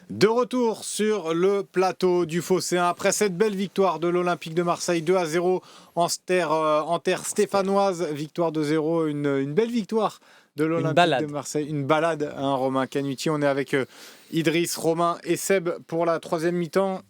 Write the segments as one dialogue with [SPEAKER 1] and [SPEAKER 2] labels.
[SPEAKER 1] De retour sur le plateau du Phocéen après cette belle victoire de l'Olympique de Marseille 2-0 en terre stéphanoise, victoire 2-0, une belle victoire de l'Olympique de Marseille, une balade, hein, Romain Canuti. On est avec Idriss, Romain et Seb pour la troisième mi-temps.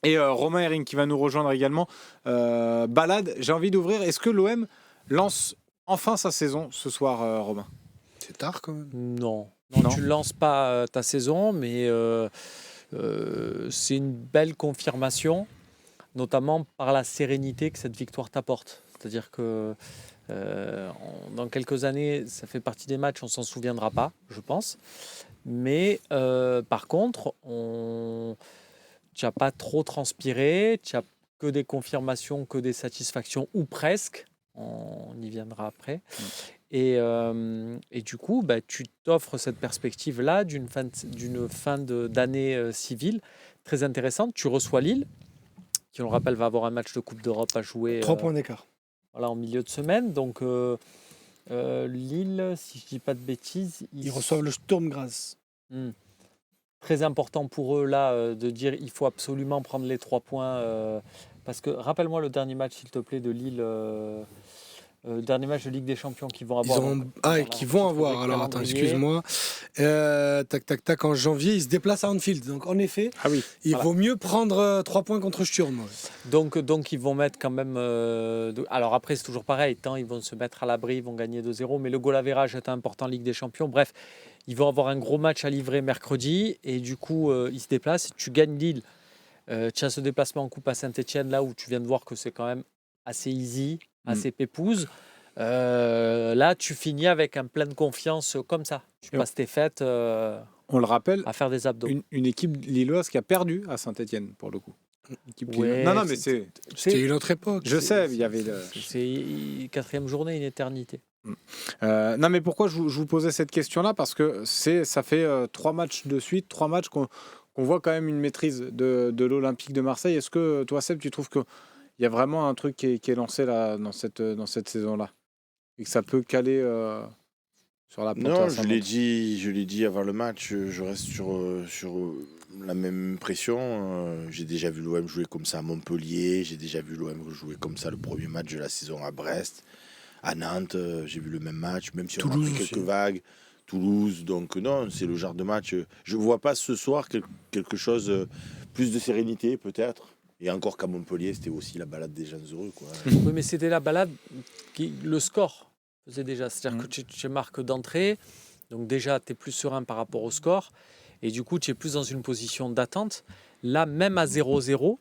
[SPEAKER 1] Et Romain Herring qui va nous rejoindre également. Balade, j'ai envie d'ouvrir. Est-ce que l'OM lance enfin sa saison ce soir, Romain?
[SPEAKER 2] C'est tard quand même.
[SPEAKER 3] Non, tu ne lances pas ta saison, mais c'est une belle confirmation, notamment par la sérénité que cette victoire t'apporte. C'est-à-dire que dans quelques années, ça fait partie des matchs, on s'en souviendra pas, je pense. Mais par contre, tu n'as pas trop transpiré, tu n'as que des confirmations, que des satisfactions, ou presque. On y viendra après. Et du coup, tu t'offres cette perspective-là d'une fin d'année civile très intéressante. Tu reçois Lille, qui, on le rappelle, va avoir un match de Coupe d'Europe à jouer.
[SPEAKER 2] 3 points d'écart.
[SPEAKER 3] Voilà, en milieu de semaine. Donc, Lille, si je ne dis pas de bêtises...
[SPEAKER 2] Ils reçoivent le Sturm Graz.
[SPEAKER 3] Très important pour eux, là, de dire il faut absolument prendre les 3 points. Parce que, rappelle-moi le dernier match, s'il te plaît, de Lille... dernier match de Ligue des Champions qu'ils vont avoir.
[SPEAKER 2] Qu'ils vont avoir. Alors attends, excuse-moi. En janvier, ils se déplacent à Anfield. Donc en effet, il vaut mieux prendre 3 points contre Sturm.
[SPEAKER 3] Donc ils vont mettre quand même. Alors après, c'est toujours pareil. Tant ils vont se mettre à l'abri, ils vont gagner 2-0. Mais le goal average est important en Ligue des Champions. Bref, ils vont avoir un gros match à livrer mercredi. Et du coup, ils se déplacent. Tu gagnes Lille. Tu as ce déplacement en Coupe à Saint-Etienne, là où tu viens de voir que c'est quand même assez easy, assez pépouze. Là, tu finis avec un plein de confiance comme ça. Tu passes tes fêtes
[SPEAKER 1] on le rappelle,
[SPEAKER 3] à faire des abdos.
[SPEAKER 1] Une équipe lilloise qui a perdu à Saint-Etienne, pour le coup.
[SPEAKER 3] Non,
[SPEAKER 1] mais
[SPEAKER 2] c'était une autre époque.
[SPEAKER 1] Je sais, il y avait...
[SPEAKER 3] C'est 4e journée, une éternité.
[SPEAKER 1] Non, mais pourquoi je vous posais cette question-là? Parce que ça fait 3 matchs de suite, 3 matchs qu'on voit quand même une maîtrise de l'Olympique de Marseille. Est-ce que toi, Seb, tu trouves que il y a vraiment un truc qui est lancé là, dans cette saison-là et que ça peut caler sur la pente?
[SPEAKER 4] Non, je l'ai dit avant le match, je reste sur la même impression. J'ai déjà vu l'OM jouer comme ça à Montpellier, j'ai déjà vu l'OM jouer comme ça le premier match de la saison à Brest, à Nantes, j'ai vu le même match, même si
[SPEAKER 2] Toulouse
[SPEAKER 4] on a pris quelques vagues. Toulouse, donc non, c'est le genre de match. Je ne vois pas ce soir quelque chose, plus de sérénité peut-être. Et encore qu'à Montpellier, c'était aussi la balade des gens heureux, quoi.
[SPEAKER 3] Oui, mais c'était la balade le score faisait déjà. C'est-à-dire que tu marques d'entrée, donc déjà, tu es plus serein par rapport au score. Et du coup, tu es plus dans une position d'attente. Là, même à 0-0,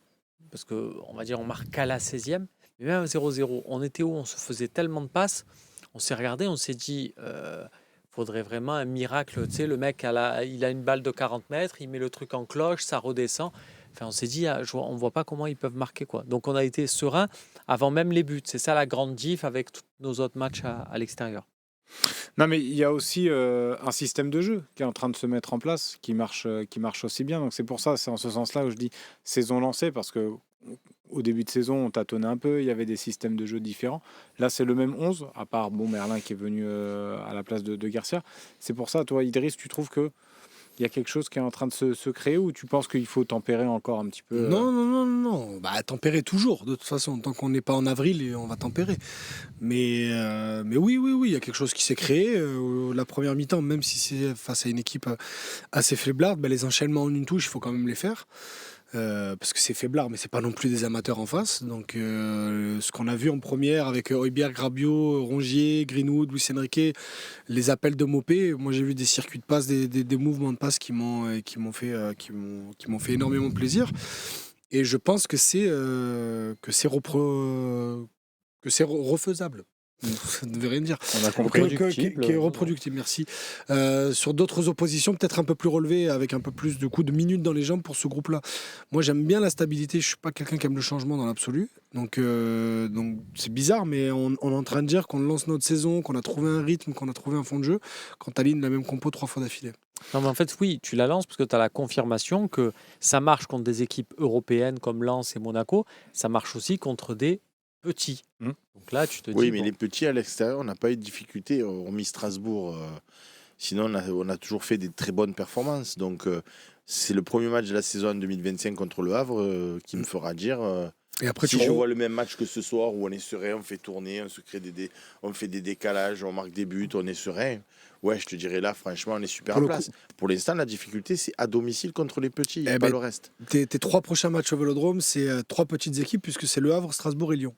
[SPEAKER 3] parce qu'on va dire on marque qu'à la 16e, mais même à 0-0, on était où? On se faisait tellement de passes. On s'est regardé, on s'est dit... faudrait vraiment un miracle. Tu sais, le mec, il a une balle de 40 mètres, il met le truc en cloche, ça redescend. Enfin, on s'est dit, on ne voit pas comment ils peuvent marquer, quoi. Donc, on a été serein avant même les buts. C'est ça la grande diff avec tous nos autres matchs à l'extérieur.
[SPEAKER 1] Non, mais il y a aussi un système de jeu qui est en train de se mettre en place, qui marche aussi bien. Donc, c'est pour ça, c'est en ce sens-là où je dis saison lancée, parce que au début de saison, on tâtonnait un peu, il y avait des systèmes de jeu différents. Là, c'est le même 11, à part Merlin qui est venu à la place de Garcia. C'est pour ça, toi, Idriss, tu trouves qu'il y a quelque chose qui est en train de se créer, ou tu penses qu'il faut tempérer encore un petit peu
[SPEAKER 2] Non. Tempérer toujours, de toute façon. Tant qu'on n'est pas en avril, on va tempérer. Mais oui, il y a quelque chose qui s'est créé. La première mi-temps, même si c'est face à une équipe assez faiblarde, les enchaînements en une touche, il faut quand même les faire. Parce que c'est faiblard, mais c'est pas non plus des amateurs en face. Donc, ce qu'on a vu en première avec Højbjerg, Rabiot, Rongier, Greenwood, Luis Enrique, les appels de Mopé, moi j'ai vu des circuits de passe, des mouvements de passe qui m'ont fait énormément plaisir. Et je pense que c'est refaisable. Ça ne devait rien dire.
[SPEAKER 1] On a compris.
[SPEAKER 2] Qui est reproductible, merci. Sur d'autres oppositions, peut-être un peu plus relevées, avec un peu plus de minutes dans les jambes pour ce groupe-là. Moi, j'aime bien la stabilité. Je suis pas quelqu'un qui aime le changement dans l'absolu. Donc c'est bizarre, mais on est en train de dire qu'on lance notre saison, qu'on a trouvé un rythme, qu'on a trouvé un fond de jeu, quand tu alignes la même compo 3 fois d'affilée.
[SPEAKER 3] Non, mais en fait, oui, tu la lances parce que tu as la confirmation que ça marche contre des équipes européennes comme Lens et Monaco. Ça marche aussi contre des petits. Donc là, tu te dis...
[SPEAKER 4] Oui, mais les petits à l'extérieur, on n'a pas eu de difficulté, hormis Strasbourg Sinon, on a toujours fait des très bonnes performances. Donc, c'est le premier match de la saison en 2025 contre le Havre qui me fera dire...
[SPEAKER 2] Et après,
[SPEAKER 4] si je vois le même match que ce soir où on est serein, on fait tourner, on fait des décalages, on marque des buts, on est serein. Ouais, je te dirais là, franchement, on est super en place. Pour l'instant, la difficulté, c'est à domicile contre les petits, pas le reste.
[SPEAKER 2] Tes 3 prochains matchs au Vélodrome, c'est 3 petites équipes puisque c'est Le Havre, Strasbourg et Lyon.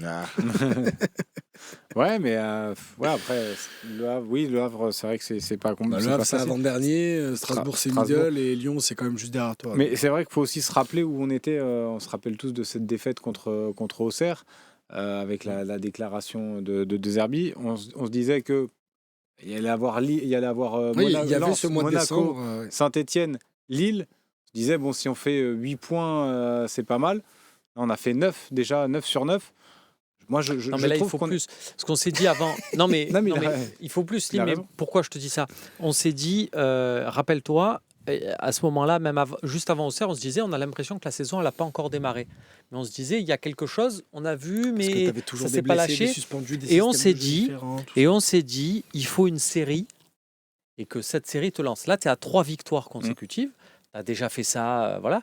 [SPEAKER 4] Ah.
[SPEAKER 1] Ouais, mais après, le Havre, c'est vrai que c'est pas compliqué.
[SPEAKER 2] Le Havre, c'est avant-dernier, Strasbourg, c'est middle, et Lyon, c'est quand même juste derrière toi.
[SPEAKER 1] Mais c'est vrai qu'il faut aussi se rappeler où on était. On se rappelle tous de cette défaite contre Auxerre, avec la déclaration de De Zerbi. On se disait que il y allait avoir
[SPEAKER 2] ce mois de
[SPEAKER 1] Monaco,
[SPEAKER 2] décembre.
[SPEAKER 1] Saint-Etienne, Lille. On se disait, bon, si on fait 8 points, c'est pas mal. Là, on a fait 9 déjà, 9 sur 9. Moi,
[SPEAKER 3] non, mais là, il faut plus. Ce qu'on s'est dit avant. Non, mais, il faut plus. Mais pourquoi je te dis ça? On s'est dit, rappelle-toi, à ce moment-là, même juste avant Auxerre, on se disait, on a l'impression que la saison, elle n'a pas encore démarré. Mais on se disait, il y a quelque chose, on a vu, mais ça ne s'est pas lâché. Et on s'est dit, il faut une série et que cette série te lance. Là, tu es à 3 victoires consécutives. Tu as déjà fait ça. Voilà.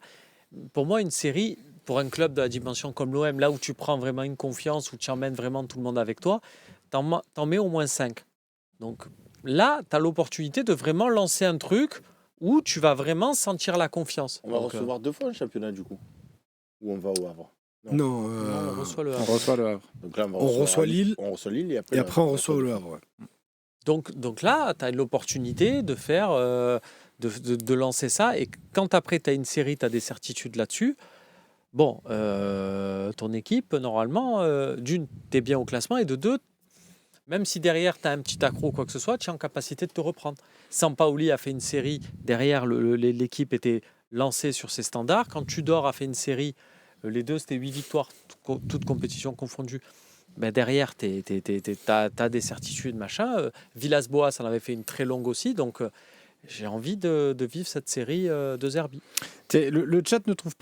[SPEAKER 3] Pour moi, une série, pour un club de la dimension comme l'OM, là où tu prends vraiment une confiance, où tu emmènes vraiment tout le monde avec toi, t'en mets au moins 5. Donc là, tu as l'opportunité de vraiment lancer un truc où tu vas vraiment sentir la confiance.
[SPEAKER 4] On va recevoir 2 fois le championnat du coup. Ou on va au Havre?
[SPEAKER 2] Non,
[SPEAKER 3] on reçoit le Havre.
[SPEAKER 1] On reçoit le Havre.
[SPEAKER 4] Donc là,
[SPEAKER 2] on reçoit Lille.
[SPEAKER 4] On reçoit Lille
[SPEAKER 2] et après on reçoit le Havre. Ouais.
[SPEAKER 3] Donc là, tu as l'opportunité de faire, de lancer ça. Et quand après tu as une série, tu as des certitudes là-dessus. Bon, ton équipe, normalement, d'une, tu es bien au classement, et de deux, même si derrière tu as un petit accro ou quoi que ce soit, tu es en capacité de te reprendre. Sampaoli a fait une série, derrière l'équipe était lancée sur ses standards. Quand Tudor a fait une série, les deux c'était 8 victoires, toutes compétitions confondues. Ben derrière, tu as des certitudes, machin. Villas-Boas en avait fait une très longue aussi, donc j'ai envie de vivre cette série de Zerbi.
[SPEAKER 1] Le chat ne trouve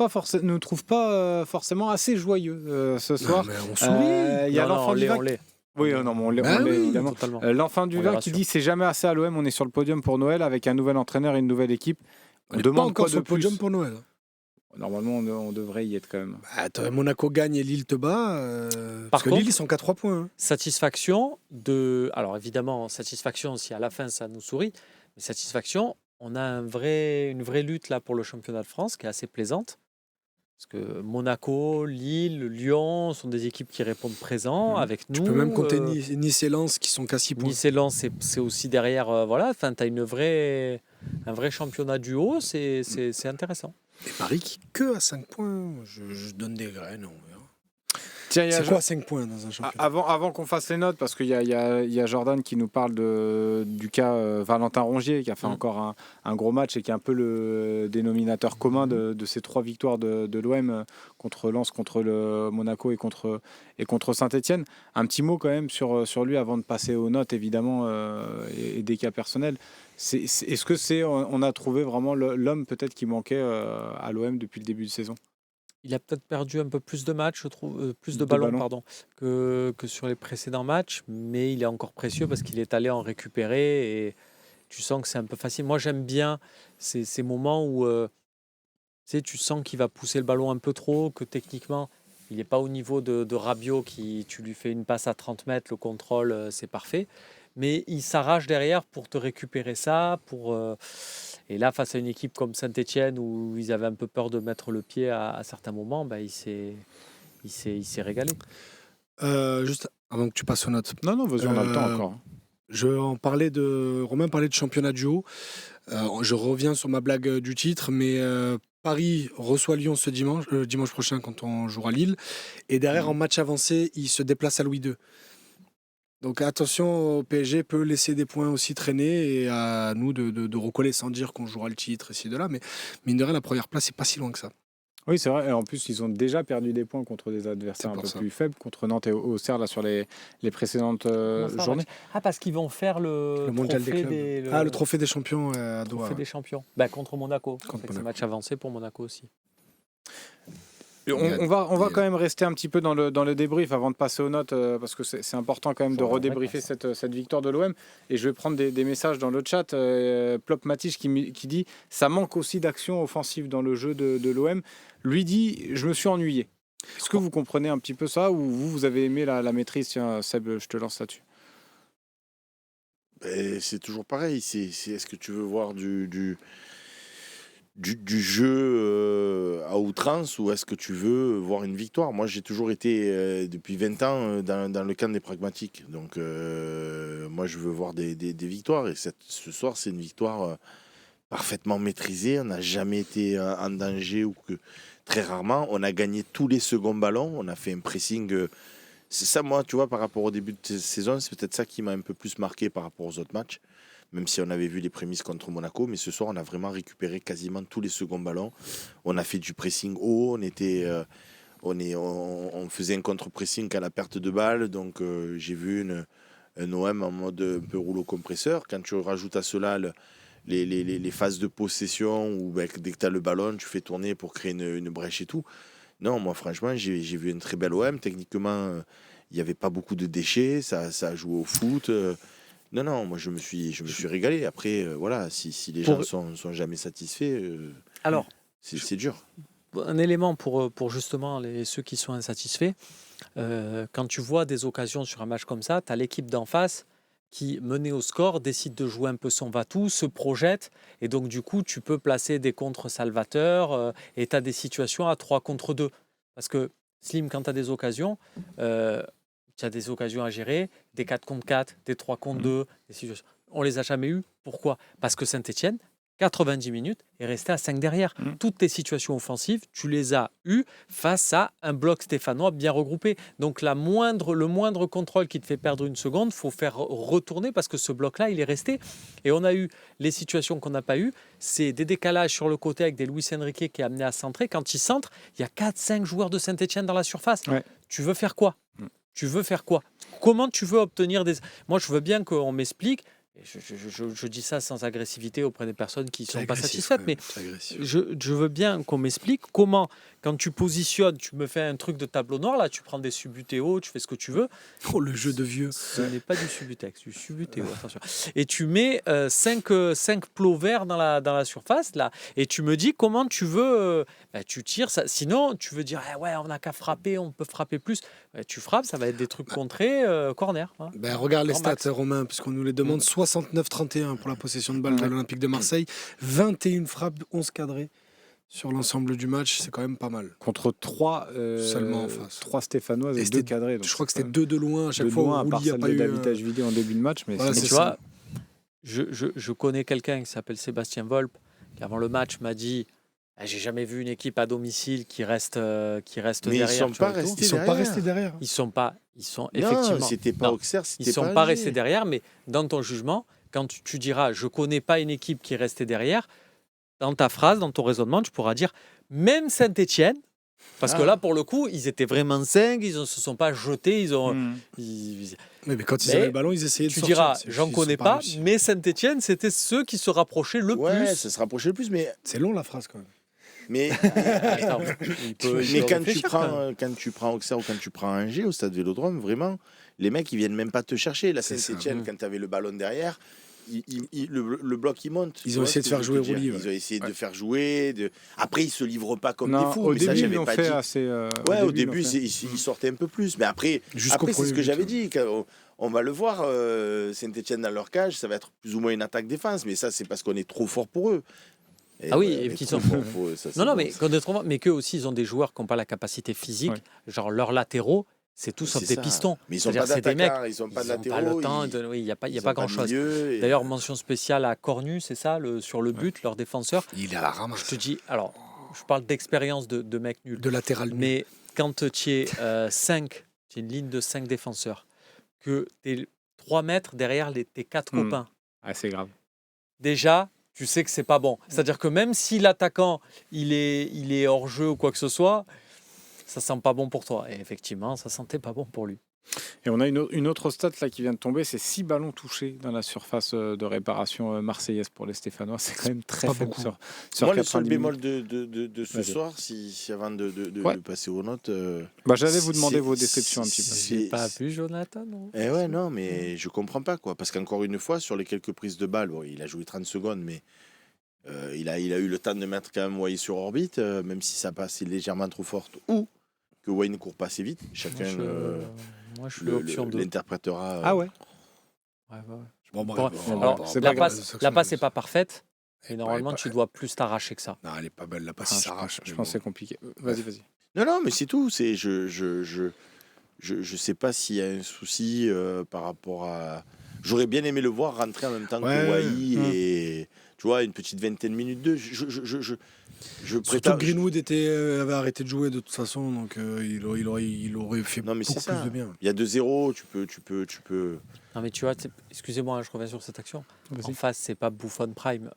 [SPEAKER 1] pas forcément assez joyeux ce soir.
[SPEAKER 2] Non, mais on sourit.
[SPEAKER 1] Il y a l'enfant du Vac. Oui, non, mais on l'est évidemment. L'enfant du Vac qui dit c'est jamais assez à l'OM, on est sur le podium pour Noël avec un nouvel entraîneur et une nouvelle équipe.
[SPEAKER 2] On demande pas encore sur le podium pour Noël.
[SPEAKER 1] Normalement, on devrait y être quand même.
[SPEAKER 2] Monaco gagne et Lille te bat. Parce que Lille, ils sont qu'à 3 points.
[SPEAKER 3] Satisfaction alors évidemment, satisfaction si à la fin ça nous sourit, mais satisfaction, on a une vraie lutte là pour le championnat de France qui est assez plaisante. Parce que Monaco, Lille, Lyon sont des équipes qui répondent présent avec nous.
[SPEAKER 2] Tu peux même compter Nice et Lens qui sont qu'à 6 points.
[SPEAKER 3] Nice et Lens, c'est aussi derrière. Voilà, enfin, tu as un vrai championnat du haut, c'est intéressant.
[SPEAKER 2] Et Paris qui que à 5 points. Je donne des graines, on verra.
[SPEAKER 1] Tiens,
[SPEAKER 2] c'est quoi 5 points dans un championnat?
[SPEAKER 1] Avant qu'on fasse les notes, parce qu'il y a Jordan qui nous parle du cas Valentin Rongier, qui a fait encore un gros match et qui est un peu le dénominateur commun de ces 3 victoires de l'OM contre Lens, contre le Monaco et contre Saint-Etienne. Un petit mot quand même sur lui avant de passer aux notes, évidemment, et des cas personnels. Est-ce que on a trouvé vraiment l'homme peut-être qui manquait à l'OM depuis le début de saison?
[SPEAKER 3] Il a peut-être perdu un peu plus de matchs, je trouve, plus de ballons que sur les précédents matchs, mais il est encore précieux parce qu'il est allé en récupérer et tu sens que c'est un peu facile. Moi, j'aime bien ces moments où tu sens qu'il va pousser le ballon un peu trop, que techniquement, il n'est pas au niveau de Rabiot, tu lui fais une passe à 30 mètres, le contrôle, c'est parfait. Mais il s'arrache derrière pour te récupérer ça, et là, face à une équipe comme Saint-Etienne, où ils avaient un peu peur de mettre le pied à certains moments, il s'est régalé.
[SPEAKER 2] Juste avant que tu passes aux notes.
[SPEAKER 1] Non, vas-y, on a le temps encore.
[SPEAKER 2] Romain parlait de championnat du haut. Je reviens sur ma blague du titre, mais Paris reçoit Lyon ce dimanche prochain quand on jouera Lille. Et derrière, en match avancé, il se déplace à Louis II. Donc attention, au PSG peut laisser des points aussi traîner et à nous de recoller sans dire qu'on jouera le titre ici de là. Mais mine de rien, la première place, c'est pas si loin que ça.
[SPEAKER 1] Oui, c'est vrai. Et en plus, ils ont déjà perdu des points contre des adversaires un peu plus faibles, contre Nantes et Auxerre là, sur les précédentes journées.
[SPEAKER 3] Parce qu'ils vont faire le
[SPEAKER 2] mondial des clubs. Le trophée des champions à Doha.
[SPEAKER 3] Trophée des champions. Contre Monaco. C'est un match avancé pour Monaco aussi.
[SPEAKER 1] Et on va quand même rester un petit peu dans le débrief avant de passer aux notes, parce que c'est important quand même de redébriefer cette victoire de l'OM. Et je vais prendre des messages dans le chat. Plop Matich qui dit « Ça manque aussi d'action offensive dans le jeu de l'OM ». Lui dit « Je me suis ennuyé ». Est-ce que vous comprenez un petit peu ça ou vous avez aimé la maîtrise? Tiens, Seb, je te lance là-dessus.
[SPEAKER 4] C'est toujours pareil. Est-ce que tu veux voir du jeu à outrance ou est-ce que tu veux voir une victoire? Moi, j'ai toujours été, depuis 20 ans, dans le camp des pragmatiques. Donc, moi, je veux voir des victoires. Et ce soir, c'est une victoire parfaitement maîtrisée. On n'a jamais été en danger ou que très rarement. On a gagné tous les seconds ballons. On a fait un pressing. C'est ça, moi, tu vois, par rapport au début de saison, c'est peut-être ça qui m'a un peu plus marqué par rapport aux autres matchs. Même si on avait vu les prémices contre Monaco, mais ce soir, on a vraiment récupéré quasiment tous les seconds ballons. On a fait du pressing haut, on faisait un contre-pressing à la perte de balle, donc j'ai vu un OM en mode un peu rouleau compresseur. Quand tu rajoutes à cela les phases de possession, où dès que tu as le ballon, tu fais tourner pour créer une brèche et tout. Non, moi franchement, j'ai vu une très belle OM. Techniquement, il n'y avait pas beaucoup de déchets, ça a joué au foot. Non, moi je me suis régalé. Après, voilà, si les gens sont jamais satisfaits,
[SPEAKER 3] alors,
[SPEAKER 4] c'est dur.
[SPEAKER 3] Un élément pour justement ceux qui sont insatisfaits, quand tu vois des occasions sur un match comme ça, tu as l'équipe d'en face qui, menée au score, décide de jouer un peu son va-tout, se projette, et donc du coup, tu peux placer des contre-salvateurs, et tu as des situations à 3 contre 2. Parce que, Slim, quand tu as des occasions, tu as des occasions à gérer, des 4 contre 4, des 3 contre 2, des situations. On les a jamais eues. Pourquoi? Parce que Saint-Etienne, 90 minutes, est resté à 5 derrière. Toutes tes situations offensives, tu les as eues face à un bloc stéphanois bien regroupé. Donc le moindre contrôle qui te fait perdre une seconde, il faut faire retourner parce que ce bloc-là, il est resté. Et on a eu les situations qu'on n'a pas eues, c'est des décalages sur le côté avec des Luis Enrique qui est amené à centrer. Quand il centre, il y a 4-5 joueurs de Saint-Etienne dans la surface. Ouais. Tu veux faire quoi? Tu veux faire quoi? Comment tu veux obtenir des... Moi, je veux bien qu'on m'explique. Je dis ça sans agressivité auprès des personnes qui ne sont pas satisfaites, mais je veux bien qu'on m'explique comment, quand tu positionnes, tu me fais un truc de tableau noir, là, tu prends des subutéos, tu fais ce que tu veux.
[SPEAKER 2] Oh, le jeu de vieux.
[SPEAKER 3] Ce n'est pas du subutex, du subutéo, attention. Et tu mets 5 plots verts dans la surface, là, et tu me dis comment tu veux, tu tires ça. Sinon, tu veux dire, ouais, on n'a qu'à frapper, on peut frapper plus. Tu frappes, ça va être des trucs contrés, corner. Hein.
[SPEAKER 2] Regarde les stats, Romain, puisqu'on nous les demande. 69-31 pour la possession de balle de l'Olympique de Marseille, 21 frappes, 11 cadrés sur l'ensemble du match, c'est quand même pas mal.
[SPEAKER 1] Contre 3
[SPEAKER 2] seulement en face.
[SPEAKER 1] 3 Stéphanoises et 2 cadrés.
[SPEAKER 2] Je crois que c'était 2 de loin à chaque fois.
[SPEAKER 1] Loin, à part celle de David vidé en début de match. Mais
[SPEAKER 3] voilà, tu vois, je connais quelqu'un qui s'appelle Sébastien Volpe, qui avant le match m'a dit j'ai jamais vu une équipe à domicile qui reste
[SPEAKER 4] mais
[SPEAKER 3] derrière.
[SPEAKER 4] Ils sont pas restés derrière.
[SPEAKER 3] Ils sont effectivement.
[SPEAKER 4] Non, c'était pas Auxerre,
[SPEAKER 3] ils ne sont pas restés derrière, mais dans ton jugement, quand tu diras je connais pas une équipe qui est restée derrière, dans ta phrase, dans ton raisonnement, tu pourras dire même Saint-Etienne, parce que là pour le coup, ils étaient vraiment 5, ils ne se sont pas jetés,
[SPEAKER 2] mais quand ils avaient le ballon, ils essayaient de sortir.
[SPEAKER 3] Tu diras, j'en connais pas, mais Saint-Etienne, c'était ceux qui se rapprochaient le plus.
[SPEAKER 4] Ouais, ça se rapprochait le plus, mais
[SPEAKER 2] c'est long la phrase quand même.
[SPEAKER 4] Mais quand tu prends Auxerre ou quand tu prends Angers au stade Vélodrome, vraiment, les mecs ils viennent même pas te chercher. La Saint-Etienne, quand tu avais le ballon derrière, le bloc il monte.
[SPEAKER 2] Ils ont essayé de faire jouer Roulier.
[SPEAKER 4] Ils ont essayé de faire jouer. Après, ils se livrent pas comme des fous.
[SPEAKER 1] Au début, ils l'ont fait assez.
[SPEAKER 4] Au début, ils sortaient un peu plus. Mais après c'est ce que j'avais dit. On va le voir, Saint-Etienne dans leur cage, ça va être plus ou moins une attaque-défense. Mais ça, c'est parce qu'on est trop fort pour eux.
[SPEAKER 3] Et qu'ils sont mais qu'eux aussi, ils ont des joueurs qui n'ont pas la capacité physique, genre leurs latéraux, c'est tout sauf des pistons.
[SPEAKER 4] Mais ils sont pas d'attaquants, ils sont pas de latéraux.
[SPEAKER 3] Il n'y a pas grand-chose. D'ailleurs, mention spéciale à Cornu, c'est ça, sur le but, leur défenseur.
[SPEAKER 2] Il est à la ramasse.
[SPEAKER 3] Je te dis, alors, je parle d'expérience de mec nul.
[SPEAKER 2] De latéral nul.
[SPEAKER 3] Mais quand tu es 5, tu es une ligne de 5 défenseurs, que tu es 3 mètres derrière tes 4 copains.
[SPEAKER 1] Ah, c'est grave.
[SPEAKER 3] Déjà, tu sais que c'est pas bon. C'est-à-dire que même si l'attaquant il est hors jeu ou quoi que ce soit, ça sent pas bon pour toi. Et effectivement, ça sentait pas bon pour lui.
[SPEAKER 1] Et on a une autre stat là qui vient de tomber, c'est 6 ballons touchés dans la surface de réparation marseillaise pour les Stéphanois. C'est quand même très
[SPEAKER 2] Pas
[SPEAKER 1] faible
[SPEAKER 2] beaucoup.
[SPEAKER 1] sur
[SPEAKER 4] Moi, le seul
[SPEAKER 1] 90
[SPEAKER 4] bémol
[SPEAKER 1] minutes.
[SPEAKER 4] de ce
[SPEAKER 1] Vas-y.
[SPEAKER 4] soir, avant de
[SPEAKER 1] Ouais.
[SPEAKER 4] passer aux notes.
[SPEAKER 1] J'allais vous demander
[SPEAKER 4] c'est-
[SPEAKER 1] vos déceptions un petit peu.
[SPEAKER 4] c'est-
[SPEAKER 3] J'ai pas pu, Jonathan, non.
[SPEAKER 4] Eh ouais, non, mais je comprends pas, quoi. Parce qu'encore une fois, sur les quelques prises de balles, bon, il a joué 30 secondes, mais il a eu le temps de mettre quand même Wai sur orbite, même si ça passe légèrement trop forte ou que Wai ne court pas assez vite. Chacun
[SPEAKER 3] Moi, je suis l'option 2.
[SPEAKER 4] l'interprétera.
[SPEAKER 1] Ah ouais.
[SPEAKER 3] Ouais.
[SPEAKER 2] Bon,
[SPEAKER 3] Bon,
[SPEAKER 2] bref,
[SPEAKER 3] alors,
[SPEAKER 1] c'est
[SPEAKER 3] la
[SPEAKER 1] pas grave.
[SPEAKER 3] passe n'est pas parfaite. Et
[SPEAKER 2] Elle
[SPEAKER 3] normalement,
[SPEAKER 2] est pas-
[SPEAKER 3] tu dois plus t'arracher que ça.
[SPEAKER 2] Non, elle est pas belle, la passe,
[SPEAKER 1] Ah,
[SPEAKER 2] il
[SPEAKER 1] je
[SPEAKER 2] s'arrache.
[SPEAKER 1] pense- je
[SPEAKER 2] mais
[SPEAKER 1] pense que
[SPEAKER 2] bon.
[SPEAKER 1] c'est compliqué. Vas-y.
[SPEAKER 4] Non, mais c'est tout. C'est je sais pas s'il y a un souci par rapport à. J'aurais bien aimé le voir rentrer en même temps
[SPEAKER 2] Ouais.
[SPEAKER 4] que Wai et tu vois une petite vingtaine de minutes de. Je
[SPEAKER 2] Surtout
[SPEAKER 4] prétends.
[SPEAKER 2] que Greenwood avait arrêté de jouer de toute façon, donc il aurait fait
[SPEAKER 4] Non, mais c'est
[SPEAKER 2] beaucoup
[SPEAKER 4] ça.
[SPEAKER 2] plus de bien.
[SPEAKER 4] Il y a 2-0, tu peux.
[SPEAKER 3] Non, mais tu vois, excusez-moi, hein, je reviens sur cette action. En face, c'est pas Buffon Prime.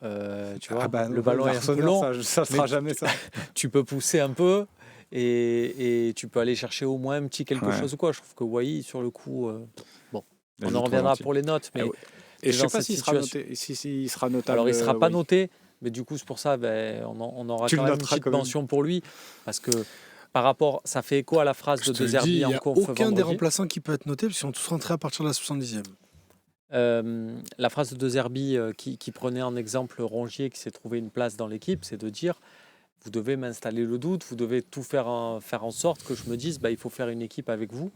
[SPEAKER 3] Tu vois, le ballon est un peu long.
[SPEAKER 1] Ça sera
[SPEAKER 3] mais-
[SPEAKER 1] jamais ça.
[SPEAKER 3] Tu peux pousser un peu et tu peux aller chercher au moins un petit quelque
[SPEAKER 1] Ouais.
[SPEAKER 3] chose ou quoi. Je trouve que Wai, sur le coup,
[SPEAKER 1] Il
[SPEAKER 3] on
[SPEAKER 1] joue
[SPEAKER 3] en
[SPEAKER 1] trop
[SPEAKER 3] reviendra
[SPEAKER 1] gentil.
[SPEAKER 3] pour les notes. Mais
[SPEAKER 1] Ah ouais. Et je sais
[SPEAKER 3] dans
[SPEAKER 1] pas
[SPEAKER 3] cette
[SPEAKER 1] s'il sera
[SPEAKER 3] situation-
[SPEAKER 1] noté. S'il sera notable.
[SPEAKER 3] Alors, il ne sera pas
[SPEAKER 1] Wai.
[SPEAKER 3] noté, mais du coup, c'est pour ça, on aura
[SPEAKER 1] Tu
[SPEAKER 3] quand
[SPEAKER 1] le
[SPEAKER 3] même une
[SPEAKER 1] noteras
[SPEAKER 3] petite
[SPEAKER 1] quand même.
[SPEAKER 3] mention pour lui. Parce que par rapport, ça fait écho à la phrase
[SPEAKER 2] Je
[SPEAKER 3] de
[SPEAKER 2] te
[SPEAKER 3] De
[SPEAKER 2] le dis,
[SPEAKER 3] Zerbi
[SPEAKER 2] il n'y
[SPEAKER 3] en
[SPEAKER 2] a
[SPEAKER 3] conf
[SPEAKER 2] aucun des
[SPEAKER 3] vendredi.
[SPEAKER 2] remplaçants qui peut être noté, parce qu'ils sont tous rentrés à partir de la 70e.
[SPEAKER 3] La phrase de Zerbi qui prenait en exemple Rongier qui s'est trouvé une place dans l'équipe, c'est de dire vous devez m'installer le doute, vous devez tout faire en sorte que je me dise il faut faire une équipe avec vous.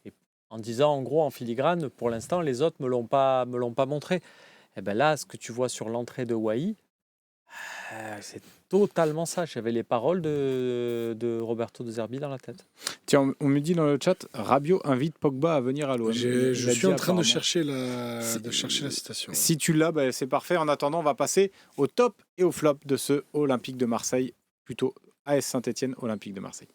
[SPEAKER 3] Et en disant en gros en filigrane, pour l'instant les autres me l'ont pas montré. Et ben là, ce que tu vois sur l'entrée de Wai, c'est totalement ça. J'avais les paroles de Roberto De Zerbi dans la tête.
[SPEAKER 1] Tiens, on me dit dans le chat, Rabiot invite Pogba à venir à l'OM.
[SPEAKER 2] Je
[SPEAKER 1] Il a
[SPEAKER 2] suis
[SPEAKER 1] dit
[SPEAKER 2] en train de
[SPEAKER 1] apparemment.
[SPEAKER 2] chercher
[SPEAKER 1] C'est-
[SPEAKER 2] la citation.
[SPEAKER 1] Si tu l'as, c'est parfait. En attendant, on va passer au top et au flop de ce Olympique de Marseille, plutôt AS Saint-Etienne, Olympique de Marseille.